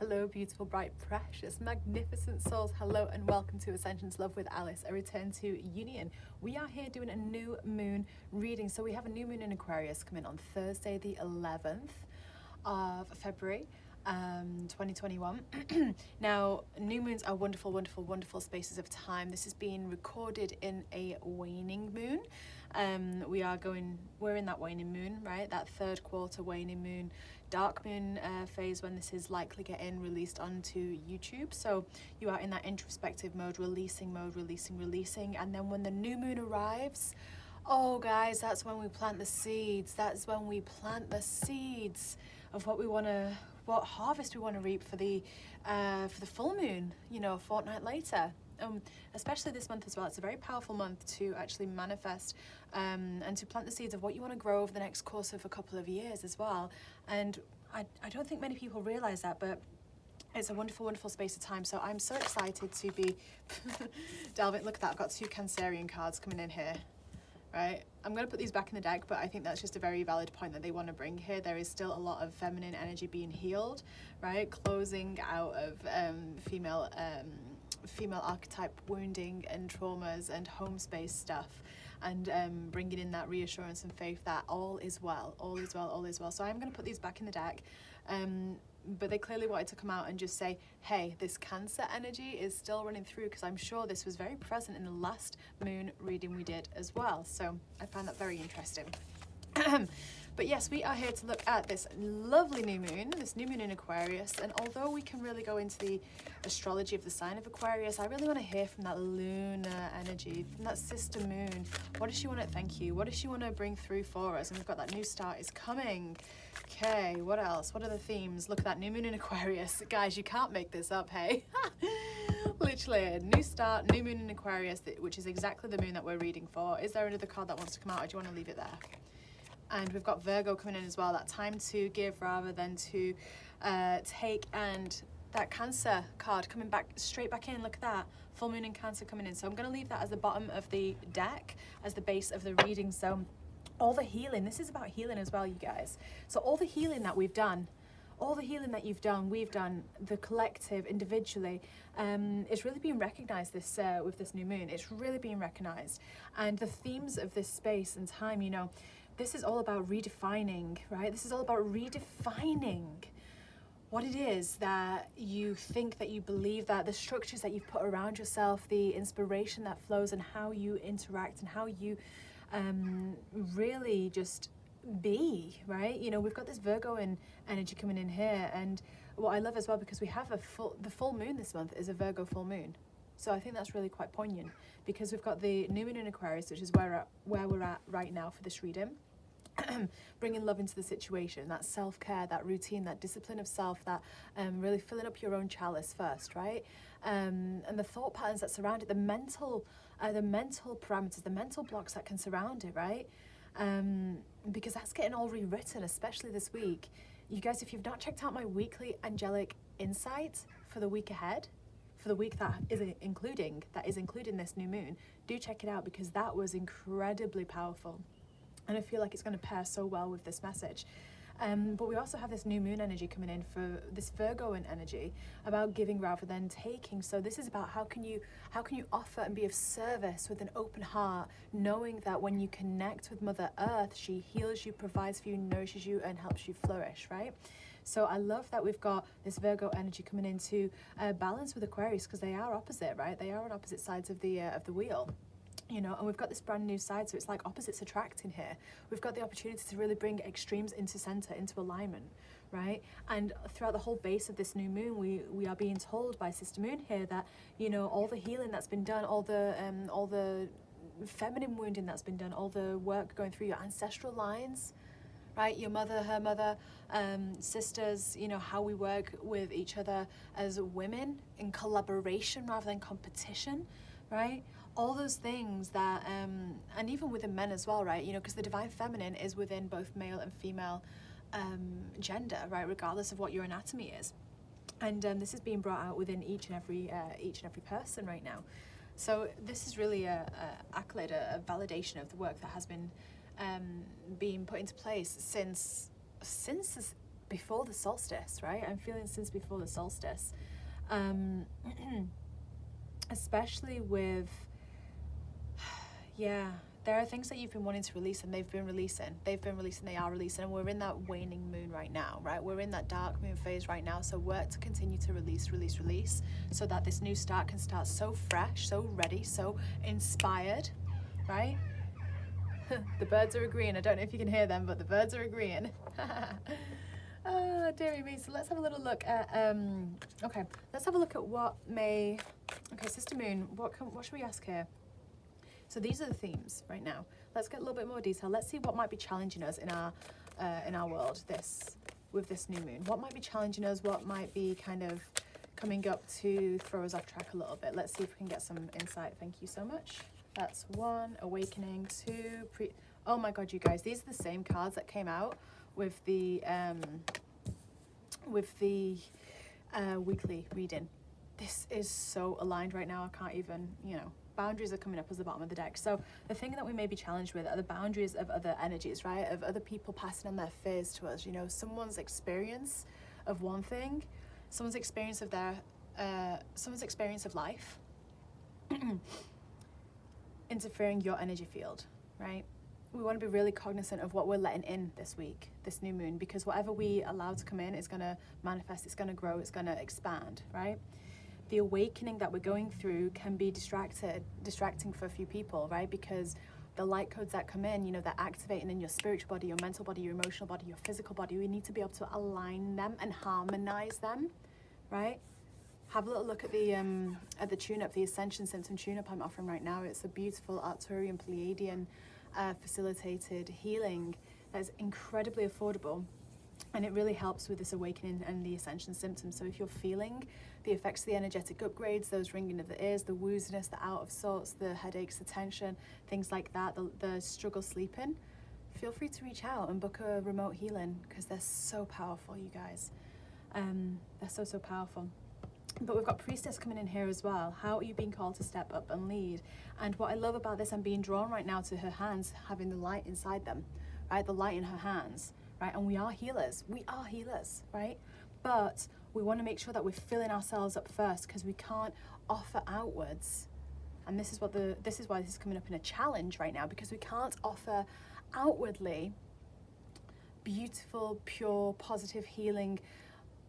Hello, beautiful, bright, precious, magnificent souls. Hello and welcome to Ascension's Love with Alice, a return to union. We are here doing a new moon reading. So we have a new moon in Aquarius coming on Thursday, the 11th of February. 2021. Now, new moons are wonderful, wonderful, wonderful spaces of time. This is being recorded in a waning moon. We're in that waning moon, right? That third quarter waning moon, dark moon phase when this is likely getting released onto YouTube. So you are in that introspective mode, releasing, and then when the new moon arrives, oh guys, that's when we plant the seeds. That's when we plant the seeds of what harvest we want to reap for the full moon, a fortnight later. Especially this month as well. It's a very powerful month to actually manifest and to plant the seeds of what you want to grow over the next course of a couple of years as well. And I don't think many people realize that, but it's a wonderful, wonderful space of time. So I'm so excited to be delving. Look at that, I've got 2 Cancerian cards coming in here. Right, I'm going to put these back in the deck, but I think that's just a very valid point that they want to bring here. There is still a lot of feminine energy being healed, right? Closing out of female archetype wounding and traumas and home space stuff, and bringing in that reassurance and faith that all is well, all is well, all is well. So I'm going to put these back in the deck. But they clearly wanted to come out and just say, hey, this Cancer energy is still running through, because I'm sure this was very present in the last moon reading we did as well. So I find that very interesting. But yes, we are here to look at this lovely new moon in Aquarius. And although we can really go into the astrology of the sign of Aquarius, I really want to hear from that lunar energy, from that sister moon. What does she want to thank you? What does she want to bring through for us? And we've got that new start is coming. Okay, what else? What are the themes? Look at that new moon in Aquarius. Guys, you can't make this up, hey? Literally, a new start, new moon in Aquarius, which is exactly the moon that we're reading for. Is there another card that wants to come out, or do you want to leave it there? And we've got Virgo coming in as well, that time to give rather than to take, and that Cancer card coming back, straight back in. Look at that, full moon in Cancer coming in. So I'm going to leave that as the bottom of the deck, as the base of the reading. So all the healing, this is about healing as well, you guys. So all the healing that we've done, all the healing that we've done, the collective, individually, is really being recognized this with this new moon. It's really being recognized. And the themes of this space and time, this is all about redefining, right? This is all about redefining what it is that you think, that you believe, that the structures that you've put around yourself, the inspiration that flows, and how you interact and how you really just be, right? We've got this Virgo energy coming in here, and what I love as well, because we have the full moon this month is a Virgo full moon. So I think that's really quite poignant, because we've got the new moon in Aquarius, which is where we're at right now for this reading. Bringing love into the situation, that self-care, that routine, that discipline of self, that really filling up your own chalice first, right? And the thought patterns that surround it, the mental parameters, the mental blocks that can surround it, right? Because that's getting all rewritten, especially this week. You guys, if you've not checked out my weekly angelic insight for the week ahead, for the week that is including this new moon, do check it out, because that was incredibly powerful. And I feel like it's going to pair so well with this message. But we also have this new moon energy coming in for this Virgoan energy about giving rather than taking. So this is about how can you offer and be of service with an open heart, knowing that when you connect with Mother Earth, she heals you, provides for you, nourishes you, and helps you flourish, right? So I love that we've got this Virgo energy coming into balance with Aquarius, because they are opposite, right? They are on opposite sides of the wheel. And we've got this brand new side, so it's like opposites attracting here. We've got the opportunity to really bring extremes into center, into alignment, right? And throughout the whole base of this new moon, we are being told by Sister Moon here that, all the healing that's been done, all the feminine wounding that's been done, all the work going through your ancestral lines, right? Your mother, her mother, sisters, how we work with each other as women in collaboration rather than competition, right? All those things that, and even within men as well, right? Because the divine feminine is within both male and female gender, right? Regardless of what your anatomy is. And this is being brought out within each and every person right now. So this is really a accolade, a validation of the work that has been being put into place since before the solstice, right? I'm feeling since before the solstice. Especially with, yeah, there are things that you've been wanting to release, and they've been releasing, they are releasing, and we're in that waning moon right now, right? We're in that dark moon phase right now, so work to continue to release, so that this new start can start so fresh, so ready, so inspired, right? The birds are agreeing. I don't know if you can hear them, but the birds are agreeing. Oh, dearie me. So let's have a little look at, okay, let's have a look at what may, okay, Sister Moon, what should we ask here? So these are the themes right now. Let's get a little bit more detail. Let's see what might be challenging us in our world with this new moon. What might be challenging us? What might be kind of coming up to throw us off track a little bit? Let's see if we can get some insight. Thank you so much. That's 1, awakening, 2, oh my God, you guys, these are the same cards that came out with the weekly reading. This is so aligned right now. I can't even, boundaries are coming up as the bottom of the deck. So the thing that we may be challenged with are the boundaries of other energies, right? Of other people passing on their fears to us. Someone's experience of one thing, someone's experience of life, interfering your energy field, right? We want to be really cognizant of what we're letting in this week, this new moon, because whatever we allow to come in is going to manifest, it's going to grow, it's going to expand, right? The awakening that we're going through can be distracting for a few people, right? Because the light codes that come in, they're activating in your spiritual body, your mental body, your emotional body, your physical body. We need to be able to align them and harmonize them, right? Have a little look at the tune-up, the Ascension symptom tune-up I'm offering right now. It's a beautiful Arcturian Pleiadian facilitated healing that is incredibly affordable, and it really helps with this awakening and the Ascension symptoms. So if you're feeling the effects of the energetic upgrades, those ringing of the ears, the wooziness, the out of sorts, the headaches, the tension, things like that, the struggle sleeping, feel free to reach out and book a remote healing, because they're so powerful, you guys. They're so powerful. But we've got Priestess coming in here as well. How are you being called to step up and lead? And what I love about this, I'm being drawn right now to her hands, having the light inside them, right? The light in her hands, right? And we are healers, right? But we want to make sure that we're filling ourselves up first, because we can't offer outwards. And this is why this is coming up in a challenge right now, because we can't offer outwardly beautiful, pure, positive, healing,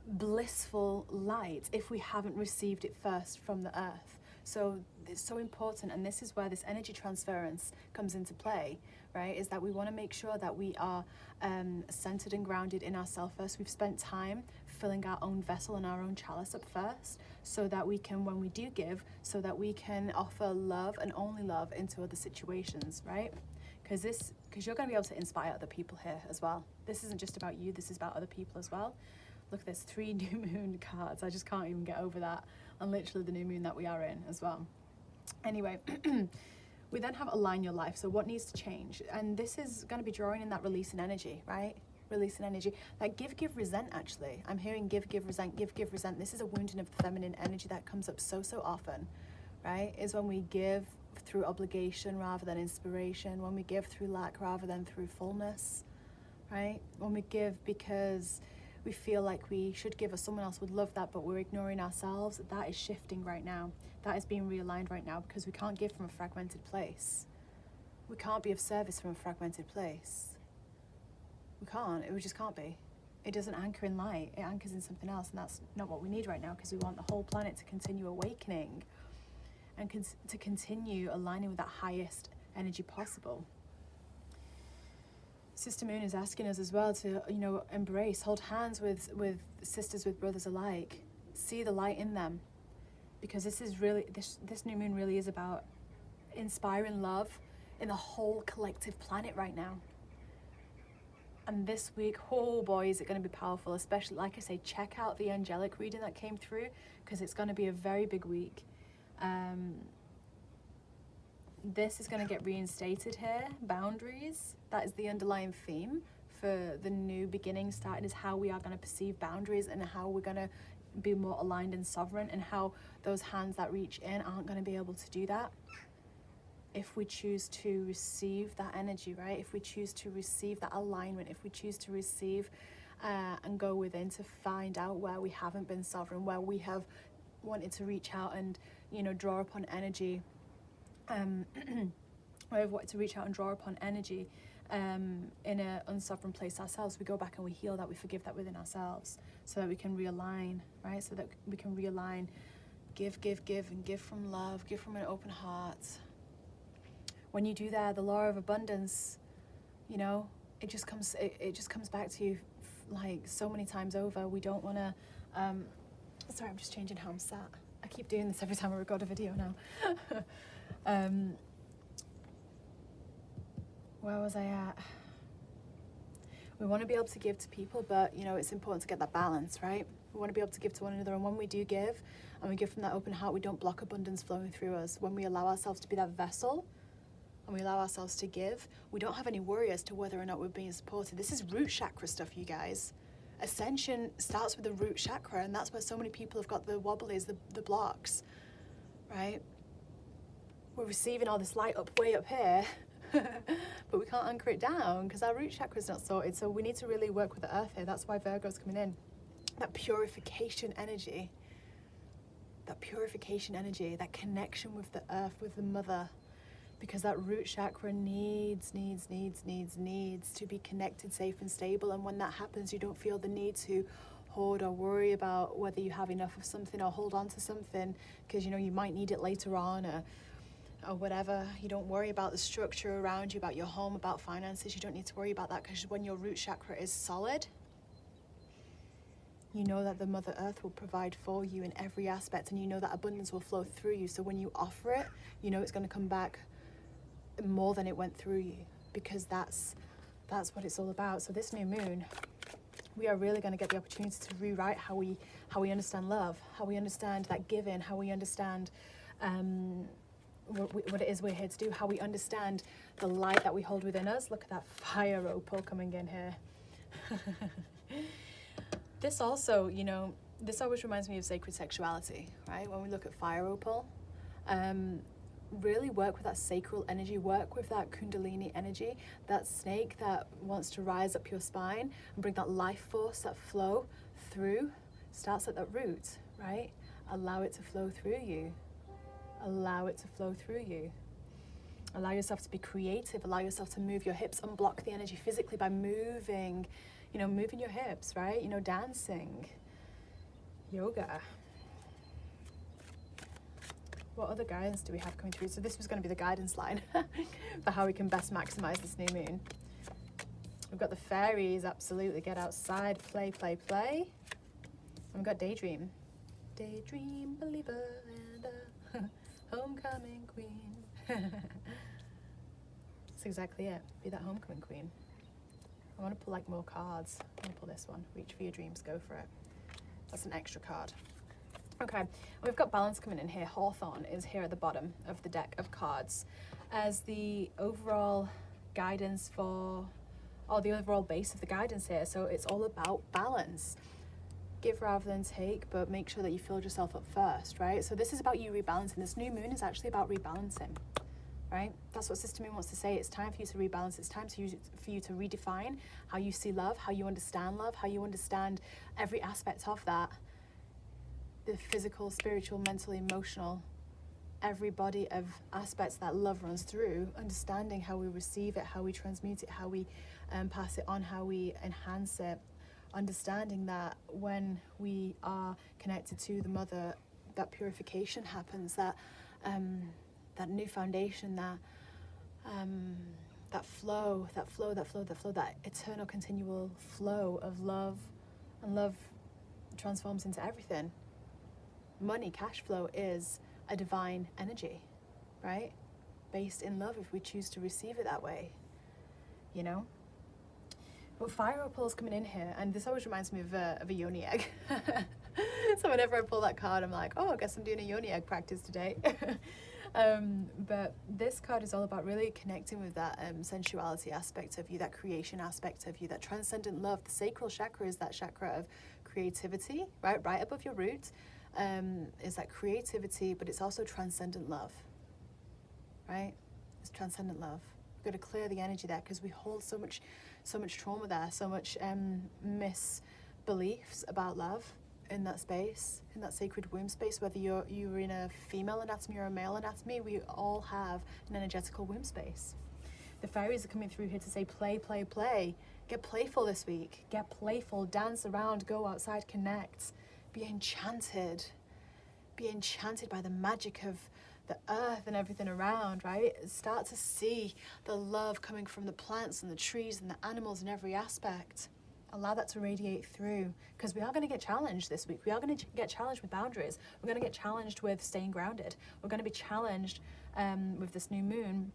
blissful light if we haven't received it first from the earth. So it's so important, and this is where this energy transference comes into play, right? Is that we want to make sure that we are centered and grounded in ourselves first. We've spent time filling our own vessel and our own chalice up first, so that we can, when we do give, so that we can offer love and only love into other situations, right? Because you're going to be able to inspire other people here as well. This isn't just about you, this is about other people as well. Look at this, 3 new moon cards. I just can't even get over that. And literally the new moon that we are in as well. Anyway, we then have align your life. So what needs to change? And this is going to be drawing in that release in energy, right? Release in energy. That give, resent, actually. I'm hearing give, resent, give, resent. This is a wounding of the feminine energy that comes up so often, right? Is when we give through obligation rather than inspiration. When we give through lack rather than through fullness, right? When we give because we feel like we should give or someone else would love that, but we're ignoring ourselves. That is shifting right now. That is being realigned right now, because we can't give from a fragmented place. We can't be of service from a fragmented place. We can't. We just can't be. It doesn't anchor in light. It anchors in something else, and that's not what we need right now, because we want the whole planet to continue awakening and to continue aligning with that highest energy possible. Sister Moon is asking us as well to, embrace, hold hands with sisters, with brothers alike. See the light in them. Because this is really, this new moon really is about inspiring love in the whole collective planet right now. And this week, oh boy, is it going to be powerful. Especially, like I say, check out the angelic reading that came through, because it's going to be a very big week. This is going to get reinstated here. Boundaries, that is the underlying theme for the new beginning starting, is how we are going to perceive boundaries and how we're going to be more aligned and sovereign, and how those hands that reach in aren't going to be able to do that if we choose to receive that energy, right? If we choose to receive that alignment, if we choose to receive and go within to find out where we haven't been sovereign, where we have wanted to reach out and, you know, draw upon energy, where we've wanted to reach out and draw upon energy in an unsovereign place ourselves. We go back and we heal that, we forgive that within ourselves, so that we can realign, right? So that we can realign, give, and give from love, give from an open heart. When you do that, the law of abundance, you know, it just comes back to you like so many times over. We don't want to, sorry, I'm just changing how I'm sat. I keep doing this every time I record a video now. Where was I at? We want to be able to give to people, but, you know, it's important to get that balance, right? We want to be able to give to one another, and when we do give, and we give from that open heart, we don't block abundance flowing through us. When we allow ourselves to be that vessel, and we allow ourselves to give, we don't have any worry as to whether or not we're being supported. This is root chakra stuff, you guys. Ascension starts with the root chakra, and that's where so many people have got the wobblies, the blocks, right? We're receiving all this light way up here, but we can't anchor it down because our root chakra is not sorted. So we need to really work with the earth here. That's why Virgo's coming in. That purification energy, that that connection with the earth, with the mother, because that root chakra needs to be connected, safe and stable. And when that happens, you don't feel the need to hoard or worry about whether you have enough of something or hold on to something because, you know, you might need it later on or whatever. You don't worry about the structure around you, about your home, about finances. You don't need to worry about that, because when your root chakra is solid, you know that the Mother Earth will provide for you in every aspect, and you know that abundance will flow through you. So when you offer it, you know it's going to come back more than it went through you, because that's what it's all about. So this new moon, we are really going to get the opportunity to rewrite how we understand love, how we understand that giving, how we understand what it is we're here to do, how we understand the light that we hold within us. Look at that fire opal coming in here. This also, you know, this always reminds me of sacred sexuality, right? When we look at fire opal, really work with that sacral energy, work with that kundalini energy, that snake that wants to rise up your spine and bring that life force, that flow through. Starts at that root, right? Allow it to flow through you. Allow it to flow through you. Allow yourself to be creative. Allow yourself to move your hips, unblock the energy physically by moving, you know, moving your hips, right? You know, dancing, yoga. What other guidance do we have coming through? So this was going to be the guidance line for how we can best maximize this new moon. We've got the fairies, absolutely. Get outside, play. And we've got daydream. Daydream believer and a homecoming queen. That's exactly it. Be that homecoming queen. I want to pull like more cards. I'm going to pull this one. Reach for your dreams, go for it. That's an extra card. Okay, we've got balance coming in here. Hawthorn is here at the bottom of the deck of cards as the overall guidance or the overall base of the guidance here. So it's all about balance. Give rather than take, but make sure that you filled yourself up first, right? So this is about you rebalancing. This new moon is actually about rebalancing, right? That's what Sister Moon wants to say. It's time for you to rebalance. It's time for you to redefine how you see love, how you understand love, how you understand every aspect of that. The physical, spiritual, mental, emotional, every body of aspects that love runs through, understanding how we receive it, how we transmute it, how we pass it on, how we enhance it, understanding that when we are connected to the mother, that purification happens, that new foundation, that flow, that eternal continual flow of love, and love transforms into everything. Money, cash flow is a divine energy, right? Based in love, if we choose to receive it that way, you know? But fire opal is coming in here, and this always reminds me of a yoni egg. So whenever I pull that card, I'm like, oh, I guess I'm doing a yoni egg practice today. But this card is all about really connecting with that sensuality aspect of you, that creation aspect of you, that transcendent love. The sacral chakra is that chakra of creativity, right above your root. Is that creativity, but it's also transcendent love, right? It's transcendent love. We've got to clear the energy there because we hold so much so much trauma there, so much misbeliefs about love in that space, in that sacred womb space. Whether you're in a female anatomy or a male anatomy, we all have an energetical womb space. The fairies are coming through here to say play, play, play. Get playful this week. Get playful, dance around, go outside, connect. Be enchanted. Be enchanted by the magic of the earth and everything around, right? Start to see the love coming from the plants and the trees and the animals in every aspect. Allow that to radiate through, because we are going to get challenged this week. We are going to get challenged with boundaries. We're going to get challenged with staying grounded. We're going to be challenged with this new moon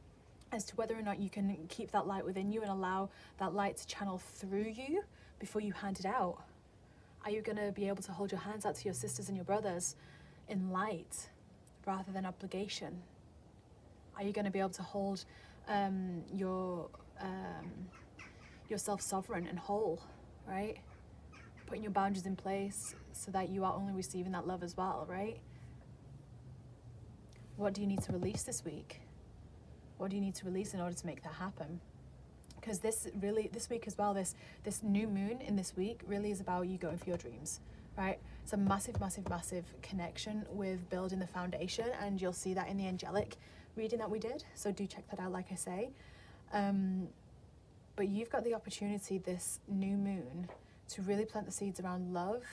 as to whether or not you can keep that light within you and allow that light to channel through you before you hand it out. Are you going to be able to hold your hands out to your sisters and your brothers in light rather than obligation? Are you going to be able to hold yourself sovereign and whole, right? Putting your boundaries in place so that you are only receiving that love as well, right? What do you need to release this week? What do you need to release in order to make that happen? Because this week as well, this new moon in this week really is about you going for your dreams, right? It's a massive, massive, massive connection with building the foundation, and you'll see that in the angelic reading that we did. So do check that out, like I say. But you've got the opportunity this new moon to really plant the seeds around love,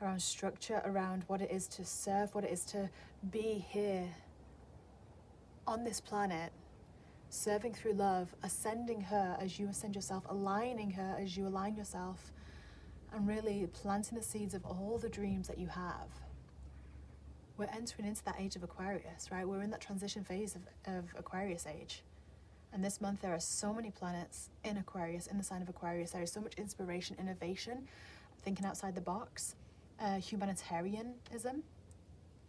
around structure, around what it is to serve, what it is to be here on this planet, serving through love, ascending her as you ascend yourself, aligning her as you align yourself, and really planting the seeds of all the dreams that you have. We're entering into that age of Aquarius, right? We're in that transition phase of Aquarius age. And this month there are so many planets in Aquarius, in the sign of Aquarius. There is so much inspiration, innovation, thinking outside the box, humanitarianism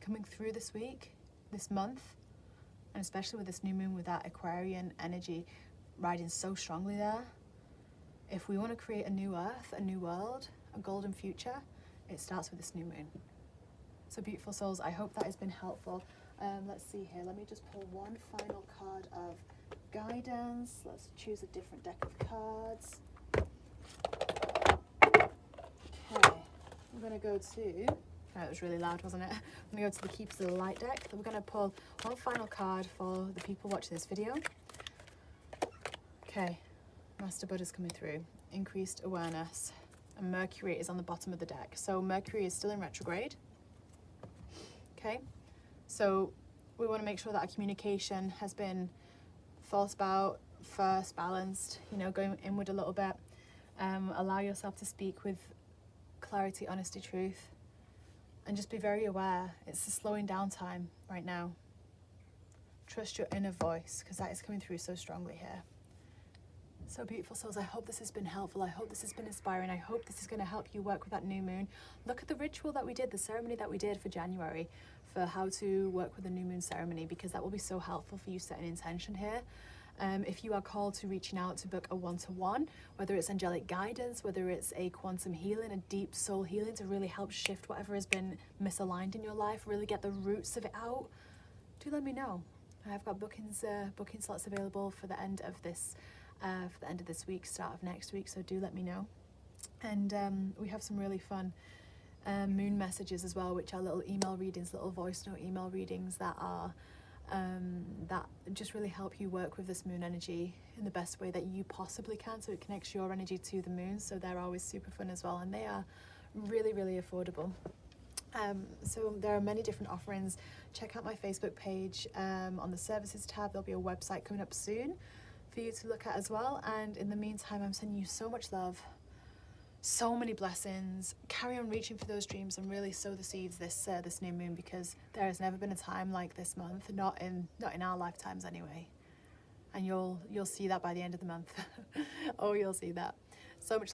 coming through this week, this month. And especially with this new moon, with that Aquarian energy riding so strongly there. If we want to create a new earth, a new world, a golden future, it starts with this new moon. So beautiful souls, I hope that has been helpful. Let's see here. Let me just pull one final card of guidance. Let's choose a different deck of cards. Okay, I'm going to go to... That was really loud, wasn't it? I'm going to go to the Keepers of the Light deck. We're going to pull one final card for the people watching this video. Okay, Master Buddha's coming through. Increased awareness. And Mercury is on the bottom of the deck. So Mercury is still in retrograde. Okay, so we want to make sure that our communication has been thought about, first, balanced, going inward a little bit. Allow yourself to speak with clarity, honesty, truth. And just be very aware. It's the slowing down time right now. Trust your inner voice, because that is coming through so strongly here. So beautiful souls, I hope this has been helpful. I hope this has been inspiring. I hope this is going to help you work with that new moon. Look at the ritual that we did, the ceremony that we did for January, for how to work with the new moon ceremony, because that will be so helpful for you setting intention here. If you are called to reaching out to book a one-to-one, whether it's angelic guidance, whether it's a quantum healing, a deep soul healing to really help shift whatever has been misaligned in your life, really get the roots of it out, do let me know. I've got booking slots available for the end of this week, start of next week, so do let me know. And we have some really fun moon messages as well, which are little email readings, little voice note email readings that are that just really help you work with this moon energy in the best way that you possibly can, so it connects your energy to the moon. So they're always super fun as well, and they are really, really affordable. So there are many different offerings. Check out my Facebook page. On the services tab, there'll be a website coming up soon for you to look at as well. And in the meantime, I'm sending you so much love, so many blessings. Carry on reaching for those dreams and really sow the seeds this new moon, because there has never been a time like this month, not in our lifetimes anyway. And you'll see that by the end of the month. Oh, you'll see that. So much